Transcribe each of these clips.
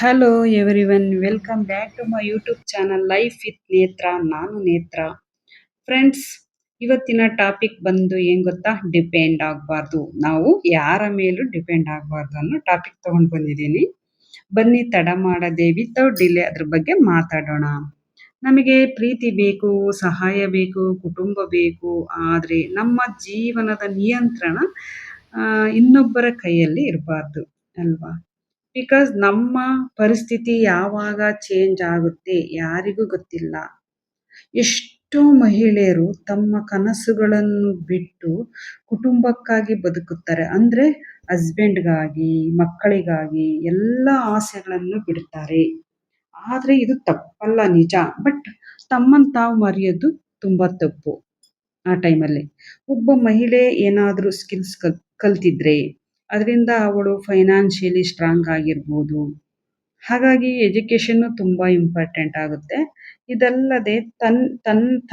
Hello everyone, welcome back to my YouTube channel life with Netra. ನಾನು ನೇತ್ರ. Friends, ಇವತ್ತಿನ topic ಬಂದು ಏನು ಗೊತ್ತಾ? ಡಿಪೆಂಡ್ ಆಗಬಾರ್ದು. ನಾವು ಯಾರ ಮೇಲೂ ಡಿಪೆಂಡ್ ಆಗಬಾರ್ದು ಅನ್ನೋ ಟಾಪಿಕ್ ತೊಗೊಂಡು ಬಂದಿದ್ದೀನಿ. ಬನ್ನಿ ತಡ ಮಾಡದೆ ವಿತೌಟ್ ಡಿಲೇ ಅದ್ರ ಬಗ್ಗೆ ಮಾತಾಡೋಣ. ನಮಗೆ ಪ್ರೀತಿ ಬೇಕು, ಸಹಾಯ ಬೇಕು, ಕುಟುಂಬ ಬೇಕು. ಆದರೆ ನಮ್ಮ ಜೀವನದ ನಿಯಂತ್ರಣ ಇನ್ನೊಬ್ಬರ ಕೈಯಲ್ಲಿ ಇರಬಾರ್ದು ಅಲ್ವಾ? ಬಿಕಾಸ್ ನಮ್ಮ ಪರಿಸ್ಥಿತಿ ಯಾವಾಗ ಚೇಂಜ್ ಆಗುತ್ತೆ ಯಾರಿಗೂ ಗೊತ್ತಿಲ್ಲ. ಎಷ್ಟೋ ಮಹಿಳೆಯರು ತಮ್ಮ ಕನಸುಗಳನ್ನು ಬಿಟ್ಟು ಕುಟುಂಬಕ್ಕಾಗಿ ಬದುಕುತ್ತಾರೆ. ಅಂದರೆ ಹಸ್ಬೆಂಡ್‌ಗಾಗಿ, ಮಕ್ಕಳಿಗಾಗಿ ಎಲ್ಲ ಆಸೆಗಳನ್ನು ಬಿಡ್ತಾರೆ. ಆದರೆ ಇದು ತಪ್ಪಲ್ಲ, ನಿಜ. ಬಟ್ ತಮ್ಮನ್ನು ತಾವು ಮರೆಯೋದು ತುಂಬ ತಪ್ಪು. ಆ ಟೈಮಲ್ಲಿ ಒಬ್ಬ ಮಹಿಳೆ ಏನಾದರೂ ಸ್ಕಿಲ್ಸ್ ಕಲ್ತಿದ್ರೆ ಅದರಿಂದ ಅವಳು ಫೈನಾನ್ಷಿಯಲಿ ಸ್ಟ್ರಾಂಗ್ ಆಗಿರ್ಬೋದು. ಹಾಗಾಗಿ ಎಜುಕೇಷನ್ನು ತುಂಬ ಇಂಪಾರ್ಟೆಂಟ್ ಆಗುತ್ತೆ. ಇದಲ್ಲದೆ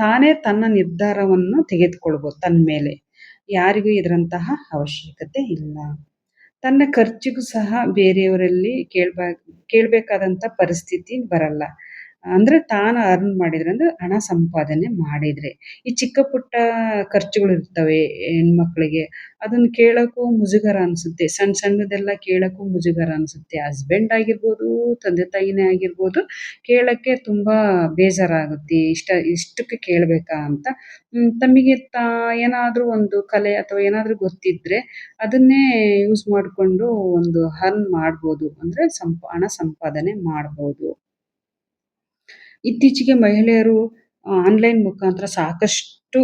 ತಾನೇ ತನ್ನ ನಿರ್ಧಾರವನ್ನು ತೆಗೆದುಕೊಳ್ಬೋದು ತನ್ನ ಮೇಲೆ. ಯಾರಿಗೂ ಇದರಂತಹ ಅವಶ್ಯಕತೆ ಇಲ್ಲ. ತನ್ನ ಖರ್ಚಿಗೂ ಸಹ ಬೇರೆಯವರಲ್ಲಿ ಕೇಳಬೇಕಾದಂಥ ಪರಿಸ್ಥಿತಿ ಬರಲ್ಲ. ಅಂದರೆ ತಾನು ಅರ್ನ್ ಮಾಡಿದ್ರೆ, ಅಂದರೆ ಹಣ ಸಂಪಾದನೆ ಮಾಡಿದರೆ. ಈ ಚಿಕ್ಕ ಪುಟ್ಟ ಖರ್ಚುಗಳಿರ್ತವೆ ಹೆಣ್ಮಕ್ಳಿಗೆ, ಅದನ್ನು ಕೇಳೋಕ್ಕೂ ಮುಜುಗರ ಅನಿಸುತ್ತೆ. ಸಣ್ಣ ಸಣ್ಣದೆಲ್ಲ ಕೇಳೋಕ್ಕೂ ಮುಜುಗರ ಅನಿಸುತ್ತೆ. ಹಸ್ಬೆಂಡ್ ಆಗಿರ್ಬೋದು, ತಂದೆ ತಾಯಿನೇ ಆಗಿರ್ಬೋದು, ಕೇಳೋಕ್ಕೆ ತುಂಬ ಬೇಜಾರಾಗುತ್ತೆ. ಇಷ್ಟಕ್ಕೆ ಕೇಳಬೇಕಾ ಅಂತ. ತಮಗೆ ಏನಾದರೂ ಒಂದು ಕಲೆ ಅಥವಾ ಏನಾದರೂ ಗೊತ್ತಿದ್ದರೆ ಅದನ್ನೇ ಯೂಸ್ ಮಾಡಿಕೊಂಡು ಒಂದು ಅರ್ನ್ ಮಾಡ್ಬೋದು. ಅಂದರೆ ಹಣ ಸಂಪಾದನೆ ಮಾಡ್ಬೋದು. ಇತ್ತೀಚೆಗೆ ಮಹಿಳೆಯರು ಆನ್‌ಲೈನ್ ಮುಖಾಂತರ ಸಾಕಷ್ಟು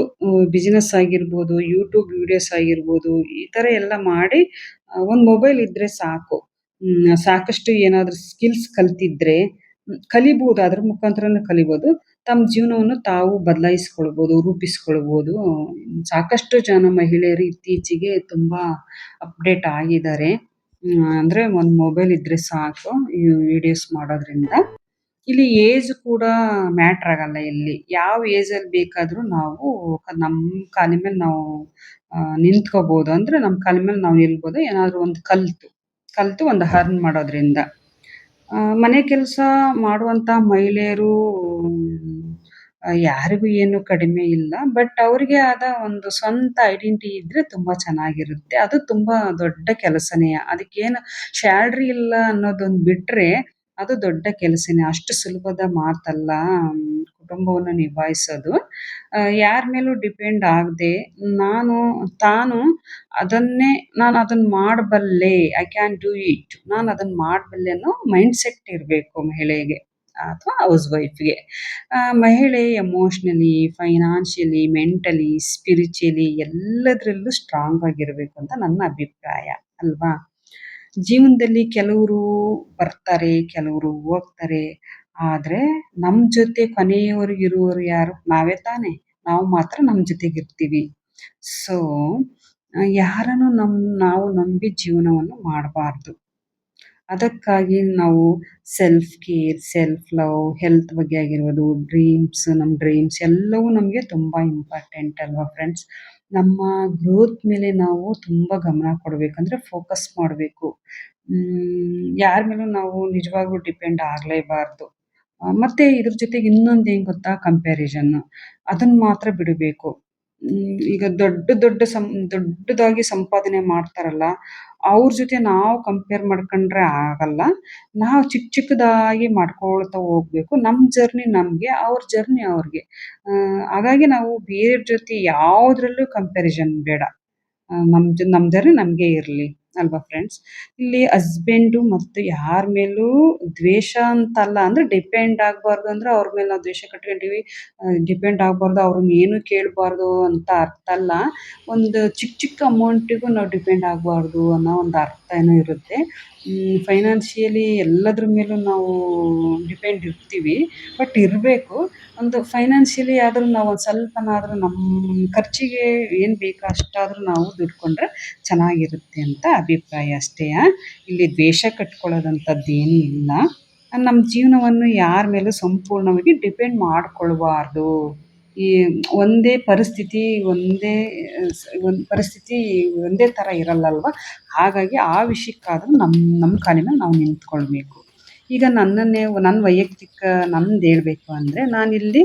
ಬಿಸಿನೆಸ್ ಆಗಿರ್ಬೋದು, ಯೂಟ್ಯೂಬ್ ವಿಡಿಯೋಸ್ ಆಗಿರ್ಬೋದು, ಈ ಥರ ಎಲ್ಲ ಮಾಡಿ ಒಂದು ಮೊಬೈಲ್ ಇದ್ದರೆ ಸಾಕು. ಸಾಕಷ್ಟು ಏನಾದರೂ ಸ್ಕಿಲ್ಸ್ ಕಲ್ತಿದ್ರೆ ಕಲಿಬೋದು. ಅದ್ರ ಮುಖಾಂತರನೇ ಕಲಿಬೋದು. ತಮ್ಮ ಜೀವನವನ್ನು ತಾವು ಬದಲಾಯಿಸ್ಕೊಳ್ಬೋದು, ರೂಪಿಸ್ಕೊಳ್ಬೋದು. ಸಾಕಷ್ಟು ಜನ ಮಹಿಳೆಯರು ಇತ್ತೀಚೆಗೆ ತುಂಬ ಅಪ್ಡೇಟ್ ಆಗಿದ್ದಾರೆ. ಅಂದರೆ ಒಂದು ಮೊಬೈಲ್ ಇದ್ದರೆ ಸಾಕು ಈ ವಿಡಿಯೋಸ್ ಮಾಡೋದ್ರಿಂದ. ಇಲ್ಲಿ ಏಜ್ ಕೂಡ ಮ್ಯಾಟ್ರ್ ಆಗಲ್ಲ ಇಲ್ಲಿ. ಯಾವ ಏಜಲ್ಲಿ ಬೇಕಾದರೂ ನಾವು ನಮ್ಮ ಕಾಲಿನ ಮೇಲೆ ನಾವು ನಿಂತ್ಕೋಬೋದು. ಅಂದರೆ ನಮ್ಮ ಕಾಲಿನ ಮೇಲೆ ನಾವು ನಿಲ್ಬೋದು. ಏನಾದರೂ ಒಂದು ಕಲಿತು ಒಂದು ಅರ್ನ್ ಮಾಡೋದ್ರಿಂದ. ಮನೆ ಕೆಲಸ ಮಾಡುವಂಥ ಮಹಿಳೆಯರು ಯಾರಿಗೂ ಏನು ಕಡಿಮೆ ಇಲ್ಲ. ಬಟ್ ಅವ್ರಿಗೆ ಆದ ಒಂದು ಸ್ವಂತ ಐಡೆಂಟಿಟಿ ಇದ್ದರೆ ತುಂಬ ಚೆನ್ನಾಗಿರುತ್ತೆ. ಅದು ತುಂಬ ದೊಡ್ಡ ಕೆಲಸನೇ. ಅದಕ್ಕೇನು ಸ್ಯಾಲ್ರಿ ಇಲ್ಲ ಅನ್ನೋದೊಂದು ಬಿಟ್ಟರೆ ಅದು ದೊಡ್ಡ ಕೆಲಸನೇ. ಅಷ್ಟು ಸುಲಭದ ಮಾತಲ್ಲ ಕುಟುಂಬವನ್ನು ನಿಭಾಯಿಸೋದು. ಯಾರ ಮೇಲೂ ಡಿಪೆಂಡ್ ಆಗದೆ ತಾನು ನಾನು ಅದನ್ನು ಮಾಡಬಲ್ಲೆ, ಐ ಕ್ಯಾನ್ ಡೂ ಇಟ್, ನಾನು ಅದನ್ನು ಮಾಡಬಲ್ಲೆ ಅನ್ನೋ ಮೈಂಡ್‌ಸೆಟ್ ಇರಬೇಕು ಮಹಿಳೆಗೆ ಅಥವಾ ಹೌಸ್ ವೈಫ್‌ಗೆ. ಮಹಿಳೆ ಎಮೋಷ್ನಲಿ, ಫೈನಾನ್ಷಿಯಲಿ, ಮೆಂಟಲಿ, ಸ್ಪಿರಿಚುಯಲಿ ಎಲ್ಲದರಲ್ಲೂ ಸ್ಟ್ರಾಂಗ್ ಆಗಿರಬೇಕು ಅಂತ ನನ್ನ ಅಭಿಪ್ರಾಯ ಅಲ್ವಾ? ಜೀವನದಲ್ಲಿ ಕೆಲವರು ಬರ್ತಾರೆ, ಕೆಲವರು ಹೋಗ್ತಾರೆ. ಆದರೆ ನಮ್ಮ ಜೊತೆ ಕೊನೆಯವರೆಗೂ ಇರುವವರು ಯಾರು? ನಾವೇ ತಾನೇ. ನಾವು ಮಾತ್ರ ನಮ್ಮ ಜೊತೆಗಿರ್ತೀವಿ. ಸೊ, ಯಾರನ್ನು ನಾವು ನಂಬಿ ಜೀವನವನ್ನು ಮಾಡಬಾರ್ದು. ಅದಕ್ಕಾಗಿ ನಾವು self care, self love, health ಬಗ್ಗೆ ಆಗಿರ್ಬೋದು, ನಮ್ಮ ಡ್ರೀಮ್ಸ್ ಎಲ್ಲವೂ ನಮಗೆ ತುಂಬ ಇಂಪಾರ್ಟೆಂಟ್ ಅಲ್ವಾ ಫ್ರೆಂಡ್ಸ್? ನಮ್ಮ ಗ್ರೋತ್ ಮೇಲೆ ನಾವು ತುಂಬ ಗಮನ ಕೊಡಬೇಕಂದ್ರೆ ಫೋಕಸ್ ಮಾಡಬೇಕು. ಯಾರ ಮೇಲೂ ನಾವು ನಿಜವಾಗ್ಲೂ ಡಿಪೆಂಡ್ ಆಗಲೇಬಾರ್ದು. ಮತ್ತು ಇದ್ರ ಜೊತೆಗೆ ಇನ್ನೊಂದು ಏನು ಗೊತ್ತಾ? ಕಂಪ್ಯಾರಿಸನ್ನು. ಅದನ್ನು ಮಾತ್ರ ಬಿಡಬೇಕು. ಈಗ ದೊಡ್ಡದಾಗಿ ಸಂಪಾದನೆ ಮಾಡ್ತಾರಲ್ಲ, ಅವ್ರ ಜೊತೆ ನಾವು ಕಂಪೇರ್ ಮಾಡ್ಕೊಂಡ್ರೆ ಆಗಲ್ಲ. ನಾವು ಚಿಕ್ಕದಾಗಿ ಮಾಡ್ಕೊಳ್ತಾ ಹೋಗ್ಬೇಕು. ನಮ್ಮ ಜರ್ನಿ ನಮಗೆ, ಅವ್ರ ಜರ್ನಿ ಅವ್ರಿಗೆ. ಹಾಗಾಗಿ ನಾವು ಬೇರೆಯವ್ರ ಜೊತೆ ಯಾವುದ್ರಲ್ಲೂ ಕಂಪ್ಯಾರಿಸನ್ ಬೇಡ. ನಮ್ಮ ಜರ್ನಿ ನಮಗೆ ಇರಲಿ ಅಲ್ವಾ ಫ್ರೆಂಡ್ಸ್? ಇಲ್ಲಿ ಹಸ್ಬೆಂಡು ಮತ್ತು ಯಾರ ಮೇಲೂ ದ್ವೇಷ ಅಂತಲ್ಲ. ಅಂದರೆ ಡಿಪೆಂಡ್ ಆಗಬಾರ್ದು ಅಂದರೆ ಅವ್ರ ಮೇಲೆ ನಾವು ದ್ವೇಷ ಕಟ್ಕೊಂತೀವಿ. ಡಿಪೆಂಡ್ ಆಗಬಾರ್ದು, ಅವ್ರನ್ನ ಏನೂ ಕೇಳಬಾರ್ದು ಅಂತ ಅರ್ಥ ಅಲ್ಲ. ಒಂದು ಚಿಕ್ಕ ಅಮೌಂಟಿಗೂ ನಾವು ಡಿಪೆಂಡ್ ಆಗಬಾರ್ದು ಅನ್ನೋ ಒಂದು ಅರ್ಥ ಏನೋ ಇರುತ್ತೆ. ಫೈನಾನ್ಷಿಯಲಿ ಎಲ್ಲದ್ರ ಮೇಲೂ ನಾವು ಡಿಪೆಂಡ್ ಇರ್ತೀವಿ. ಬಟ್ ಇರಬೇಕು. ಒಂದು ಫೈನಾನ್ಷಿಯಲಿ ಆದರೂ ನಾವು ಒಂದು ಸ್ವಲ್ಪನಾದರೂ ನಮ್ಮ ಖರ್ಚಿಗೆ ಏನು ಬೇಕೋ ಅಷ್ಟಾದರೂ ನಾವು ದುಡ್ಕೊಂಡ್ರೆ ಚೆನ್ನಾಗಿರುತ್ತೆ ಅಂತ ಅಭಿಪ್ರಾಯ ಅಷ್ಟೇ. ಇಲ್ಲಿ ದ್ವೇಷ ಕಟ್ಕೊಳ್ಳೋದಂಥದ್ದೇನೂ ಇಲ್ಲ. ನಮ್ಮ ಜೀವನವನ್ನು ಯಾರ ಮೇಲೂ ಸಂಪೂರ್ಣವಾಗಿ ಡಿಪೆಂಡ್ ಮಾಡ್ಕೊಳ್ಬಾರ್ದು. ಈ ಒಂದೇ ಪರಿಸ್ಥಿತಿ ಒಂದೇ ಥರ ಇರಲ್ಲಲ್ವ? ಹಾಗಾಗಿ ಆ ವಿಷಯಕ್ಕಾದರೂ ನಮ್ಮ ಕಾಲಿನ ಮೇಲೆ ನಾವು ನಿಂತ್ಕೊಳ್ಬೇಕು. ಈಗ ನನ್ನನ್ನೇ ನನ್ನ ವೈಯಕ್ತಿಕ ನಂದು ಹೇಳ್ಬೇಕು ಅಂದರೆ ನಾನಿಲ್ಲಿ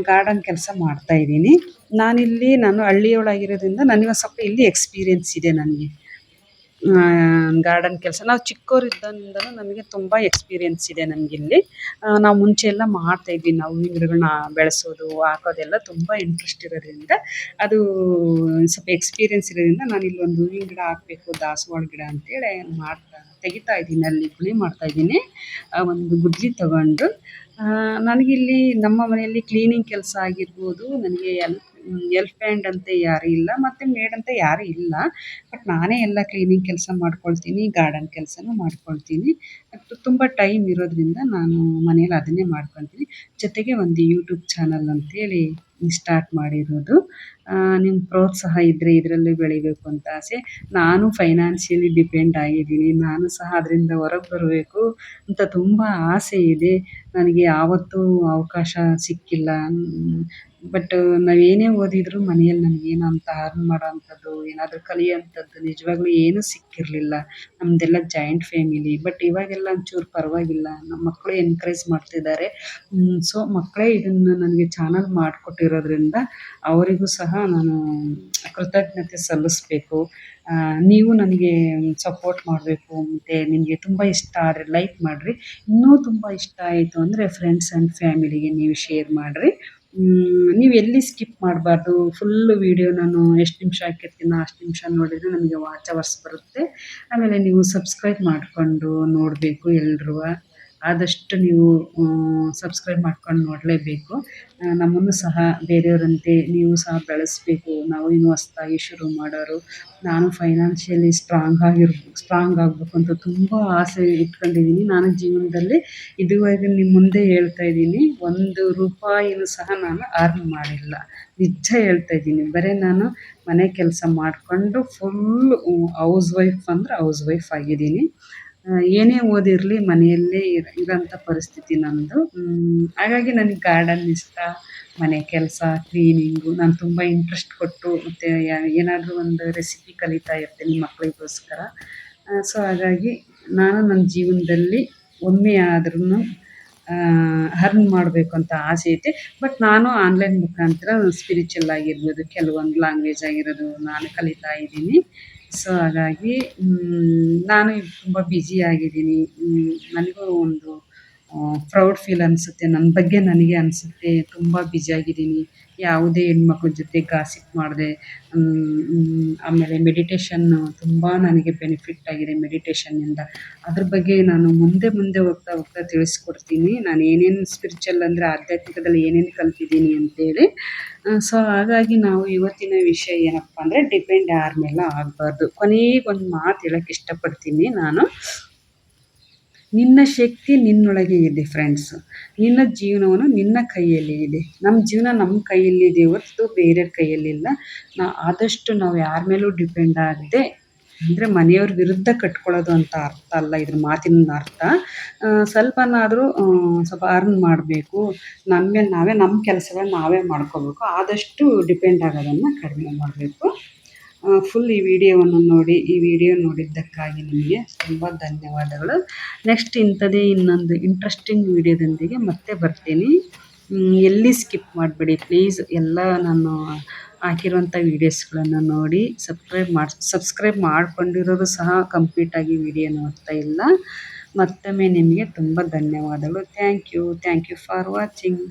ಗಾರ್ಡನ್ ಕೆಲಸ ಮಾಡ್ತಾ ಇದ್ದೀನಿ. ನಾನು ಹಳ್ಳಿಯೊಳಗಿರೋದ್ರಿಂದ ನನಗೆ ಒಂದು ಸ್ವಲ್ಪ ಇಲ್ಲಿ ಎಕ್ಸ್ಪೀರಿಯನ್ಸ್ ಇದೆ ನನಗೆ. ಗಾರ್ಡನ್ ಕೆಲಸ ನಾವು ಚಿಕ್ಕವರಿದ್ದಾಗಿಂದನೂ ನಮಗೆ ತುಂಬ ಎಕ್ಸ್ಪೀರಿಯನ್ಸ್ ಇದೆ ನಮಗಿಲ್ಲಿ. ನಾವು ಮುಂಚೆ ಎಲ್ಲ ಮಾಡ್ತಾಯಿದ್ವಿ. ನಾವು ಹೂವಿನ ಗಿಡಗಳನ್ನ ಬೆಳೆಸೋದು, ಹಾಕೋದೆಲ್ಲ ತುಂಬ ಇಂಟ್ರೆಸ್ಟ್ ಇರೋದ್ರಿಂದ, ಅದು ಸ್ವಲ್ಪ ಎಕ್ಸ್ಪೀರಿಯನ್ಸ್ ಇರೋದ್ರಿಂದ ನಾನಿಲ್ಲಿ ಒಂದು ಹೂವಿನ ಗಿಡ ಹಾಕಬೇಕು, ದಾಸವಾಳ ಗಿಡ ಅಂತೇಳಿ ತೆಗಿತಾ ಇದ್ದೀನಿ, ಅಲ್ಲಿ ಗುಣಿ ಮಾಡ್ತಾಯಿದ್ದೀನಿ ಒಂದು ಗುದ್ಲಿ ತಗೊಂಡು. ನನಗಿಲ್ಲಿ ನಮ್ಮ ಮನೆಯಲ್ಲಿ ಕ್ಲೀನಿಂಗ್ ಕೆಲಸ ಆಗಿರ್ಬೋದು, ನನಗೆ ಎಲ್ಪ್ ಹ್ಯಾಂಡ್ ಅಂತ ಯಾರೂ ಇಲ್ಲ, ಮತ್ತು ಮೇಡ್ ಅಂತ ಯಾರೂ ಇಲ್ಲ. ಬಟ್ ನಾನೇ ಎಲ್ಲ ಕ್ಲೀನಿಂಗ್ ಕೆಲಸ ಮಾಡ್ಕೊಳ್ತೀನಿ, ಗಾರ್ಡನ್ ಕೆಲಸನೂ ಮಾಡ್ಕೊಳ್ತೀನಿ. ಮತ್ತು ತುಂಬ ಟೈಮ್ ಇರೋದ್ರಿಂದ ನಾನು ಮನೇಲಿ ಅದನ್ನೇ ಮಾಡ್ಕೊತೀನಿ. ಜೊತೆಗೆ ಒಂದು ಯೂಟ್ಯೂಬ್ ಚಾನಲ್ ಅಂತೇಳಿ ಸ್ಟಾರ್ಟ್ ಮಾಡಿರೋದು. ನಿಮ್ಮ ಪ್ರೋತ್ಸಾಹ ಇದ್ದರೆ ಇದರಲ್ಲೂ ಬೆಳಿಬೇಕು ಅಂತ ಆಸೆ. ನಾನು ಫೈನಾನ್ಷಿಯಲಿ ಡಿಪೆಂಡ್ ಆಗಿದ್ದೀನಿ. ನಾನು ಸಹ ಅದರಿಂದ ಹೊರಗೆ ಬರಬೇಕು ಅಂತ ತುಂಬ ಆಸೆ ಇದೆ. ನನಗೆ ಯಾವತ್ತೂ ಅವಕಾಶ ಸಿಕ್ಕಿಲ್ಲ. ಬಟ್ ನಾವು ಏನೇ ಓದಿದರೂ ಮನೆಯಲ್ಲಿ ನನಗೇನು ಅಂತ ಅರ್ನ್ ಮಾಡೋವಂಥದ್ದು, ಏನಾದರೂ ಕಲಿಯೋಂಥದ್ದು ನಿಜವಾಗ್ಲೂ ಏನೂ ಸಿಕ್ಕಿರಲಿಲ್ಲ. ನಮ್ಮದೆಲ್ಲ ಜಾಯಿಂಟ್ ಫ್ಯಾಮಿಲಿ. ಬಟ್ ಇವಾಗೆಲ್ಲ ಒಂಚೂರು ಪರವಾಗಿಲ್ಲ. ನಮ್ಮ ಮಕ್ಕಳು ಎನ್ಕರೇಜ್ ಮಾಡ್ತಿದ್ದಾರೆ. ಸೊ ಮಕ್ಕಳೇ ಇದನ್ನು ನನಗೆ ಚಾನಲ್ ಮಾಡಿಕೊಟ್ಟಿರೋದ್ರಿಂದ ಅವರಿಗೂ ಸಹ ನಾನು ಕೃತಜ್ಞತೆ ಸಲ್ಲಿಸ್ಬೇಕು. ನೀವು ನನಗೆ ಸಪೋರ್ಟ್ ಮಾಡಬೇಕು. ಮತ್ತು ನಿಮಗೆ ತುಂಬ ಇಷ್ಟ ಆದರೆ ಲೈಕ್ ಮಾಡಿರಿ. ಇನ್ನೂ ತುಂಬ ಇಷ್ಟ ಆಯಿತು ಅಂದರೆ ಫ್ರೆಂಡ್ಸ್ ಆ್ಯಂಡ್ ಫ್ಯಾಮಿಲಿಗೆ ನೀವು ಶೇರ್ ಮಾಡಿರಿ. ನೀವು ಎಲ್ಲಿ ಸ್ಕಿಪ್ ಮಾಡಬಾರ್ದು. ಫುಲ್ಲು ವೀಡಿಯೋ ನಾನು ಎಷ್ಟು ನಿಮಿಷ ಹಾಕಿರ್ತೀನೋ ಅಷ್ಟು ನಿಮಿಷ ನೋಡಿದರೆ ನಮಗೆ ವಾಚ್ ಅವರ್ಸ್ ಬರುತ್ತೆ. ಆಮೇಲೆ ನೀವು ಸಬ್ಸ್ಕ್ರೈಬ್ ಮಾಡಿಕೊಂಡು ನೋಡಬೇಕು ಎಲ್ರೂ. ಆದಷ್ಟು ನೀವು ಸಬ್ಸ್ಕ್ರೈಬ್ ಮಾಡ್ಕೊಂಡು ನೋಡಲೇಬೇಕು. ನಮ್ಮನ್ನು ಸಹ ಬೇರೆಯವರಂತೆ ನೀವು ಸಹ ಬೆಳೆಸಬೇಕು. ನಾವು ಇನ್ನೂ ಹೊಸ್ದಾಗಿ ಶುರು ಮಾಡೋರು. ನಾನು ಫೈನಾನ್ಷಿಯಲಿ ಸ್ಟ್ರಾಂಗ್ ಆಗಬೇಕು ಅಂತ ತುಂಬ ಆಸೆ ಇಟ್ಕೊಂಡಿದ್ದೀನಿ ನಾನು ಜೀವನದಲ್ಲಿ. ಇದುವರೆಗೂ ನಿಮ್ಮ ಮುಂದೆ ಹೇಳ್ತಾ ಇದ್ದೀನಿ, ಒಂದು ರೂಪಾಯಿನೂ ಸಹ ನಾನು ಅರ್ನ್ ಮಾಡಿಲ್ಲ. ನಿಜ ಹೇಳ್ತಾ ಇದ್ದೀನಿ. ಬರೀ ನಾನು ಮನೆ ಕೆಲಸ ಮಾಡಿಕೊಂಡು ಫುಲ್ಲು ಹೌಸ್ ವೈಫ್ ಅಂದರೆ ಹೌಸ್ ವೈಫ್ ಆಗಿದ್ದೀನಿ. ಏನೇ ಓದಿರಲಿ ಮನೆಯಲ್ಲೇ ಇರೋಂಥ ಪರಿಸ್ಥಿತಿ ನನ್ನದು. ಹಾಗಾಗಿ ನನಗೆ ಗಾರ್ಡನ್ ಇಷ್ಟ, ಮನೆ ಕೆಲಸ, ಕ್ಲೀನಿಂಗು ನಾನು ತುಂಬ ಇಂಟ್ರೆಸ್ಟ್ ಕೊಟ್ಟು, ಮತ್ತು ಏನಾದರೂ ಒಂದು ರೆಸಿಪಿ ಕಲಿತಾ ಇರ್ತೀನಿ ಮಕ್ಕಳಿಗೋಸ್ಕರ. ಸೊ ಹಾಗಾಗಿ ನಾನು ನನ್ನ ಜೀವನದಲ್ಲಿ ಒಮ್ಮೆ ಆದ್ರೂ ಅರ್ನ್ ಮಾಡಬೇಕು ಅಂತ ಆಸೆ ಐತೆ. ಬಟ್ ನಾನು ಆನ್ಲೈನ್ ಮುಖಾಂತರ ಸ್ಪಿರಿಚುವಲ್ ಆಗಿರ್ಬೋದು, ಕೆಲವೊಂದು ಲ್ಯಾಂಗ್ವೇಜ್ ಆಗಿರೋದು ನಾನು ಕಲಿತಾ ಇದ್ದೀನಿ. ಸೊ ಹಾಗಾಗಿ ನಾನು ಈಗ ತುಂಬ ಬ್ಯುಸಿಯಾಗಿದ್ದೀನಿ. ನನಗೂ ಒಂದು ಪ್ರೌಡ್ ಫೀಲ್ ಅನಿಸುತ್ತೆ. ನನ್ನ ಬಗ್ಗೆ ನನಗೆ ಅನಿಸುತ್ತೆ ತುಂಬ ಬ್ಯುಸಿಯಾಗಿದ್ದೀನಿ. ಯಾವುದೇ ಹೆಣ್ಮಕ್ಳ ಜೊತೆ ಗಾಸಿಪ್ ಮಾಡದೆ, ಆಮೇಲೆ ಮೆಡಿಟೇಷನ್ನು ತುಂಬ ನನಗೆ ಬೆನಿಫಿಟ್ ಆಗಿದೆ ಮೆಡಿಟೇಷನ್ನಿಂದ. ಅದ್ರ ಬಗ್ಗೆ ನಾನು ಮುಂದೆ ಮುಂದೆ ಹೋಗ್ತಾ ಹೋಗ್ತಾ ತಿಳಿಸ್ಕೊಡ್ತೀನಿ. ನಾನು ಏನೇನು ಸ್ಪಿರಿಚುವಲ್ ಅಂದರೆ ಆಧ್ಯಾತ್ಮಿಕದಲ್ಲಿ ಏನೇನು ಕಲ್ತಿದ್ದೀನಿ ಅಂತೇಳಿ. ಸೊ ಹಾಗಾಗಿ ನಾವು ಇವತ್ತಿನ ವಿಷಯ ಏನಪ್ಪ ಅಂದರೆ ಡಿಪೆಂಡ್ ಯಾರ ಮೇಲೂ ಆಗಬಾರ್ದು. ಕೊನೆಗೊಂದು ಮಾತು ಹೇಳಕ್ಕೆ ಇಷ್ಟಪಡ್ತೀನಿ ನಾನು. ನಿನ್ನ ಶಕ್ತಿ ನಿನ್ನೊಳಗೆ ಇದೆ ಫ್ರೆಂಡ್ಸ್. ನಿನ್ನ ಜೀವನವನ್ನು ನಿನ್ನ ಕೈಯಲ್ಲಿ ಇದೆ. ನಮ್ಮ ಜೀವನ ನಮ್ಮ ಕೈಯಲ್ಲಿದೆ ಹೊರತು ಬೇರೆಯವ್ರ ಕೈಯಲ್ಲಿಲ್ಲ. ಆದಷ್ಟು ನಾವು ಯಾರ ಮೇಲೂ ಡಿಪೆಂಡ್ ಆಗದೆ, ಅಂದರೆ ಮನೆಯವ್ರ ವಿರುದ್ಧ ಕಟ್ಕೊಳ್ಳೋದು ಅಂತ ಅರ್ಥ ಅಲ್ಲ ಇದ್ರ ಮಾತಿನ ಅರ್ಥ. ಸ್ವಲ್ಪನಾದರೂ ಸ್ವಲ್ಪ ಅರ್ನ್ ಮಾಡಬೇಕು. ನಮ್ಮ ಮೇಲೆ ನಾವೇ ನಮ್ಮ ಕೆಲಸಗಳನ್ನ ನಾವೇ ಮಾಡ್ಕೋಬೇಕು. ಆದಷ್ಟು ಡಿಪೆಂಡ್ ಆಗೋದನ್ನು ಕಡಿಮೆ ಮಾಡಬೇಕು. ಫುಲ್ ಈ ವಿಡಿಯೋ ನೋಡಿದ್ದಕ್ಕಾಗಿ ನಿಮಗೆ ತುಂಬ ಧನ್ಯವಾದಗಳು. ನೆಕ್ಸ್ಟ್ ಇಂಥದ್ದೇ ಇನ್ನೊಂದು ಇಂಟ್ರೆಸ್ಟಿಂಗ್ ವಿಡಿಯೋದೊಂದಿಗೆ ಮತ್ತೆ ಬರ್ತೀನಿ. ಎಲ್ಲಿ ಸ್ಕಿಪ್ ಮಾಡಬೇಡಿ ಪ್ಲೀಸ್. ಎಲ್ಲ ನಾನು ಹಾಕಿರುವಂಥ ವೀಡಿಯೋಸ್ಗಳನ್ನು ನೋಡಿ ಸಬ್ಸ್ಕ್ರೈಬ್ ಮಾಡ್ಕೊಂಡಿರೋರು ಸಹ ಕಂಪ್ಲೀಟಾಗಿ ವಿಡಿಯೋ ನೋಡ್ತಾ ಇಲ್ಲ. ಮತ್ತೊಮ್ಮೆ ನಿಮಗೆ ತುಂಬ ಧನ್ಯವಾದಗಳು. Thank you for watching.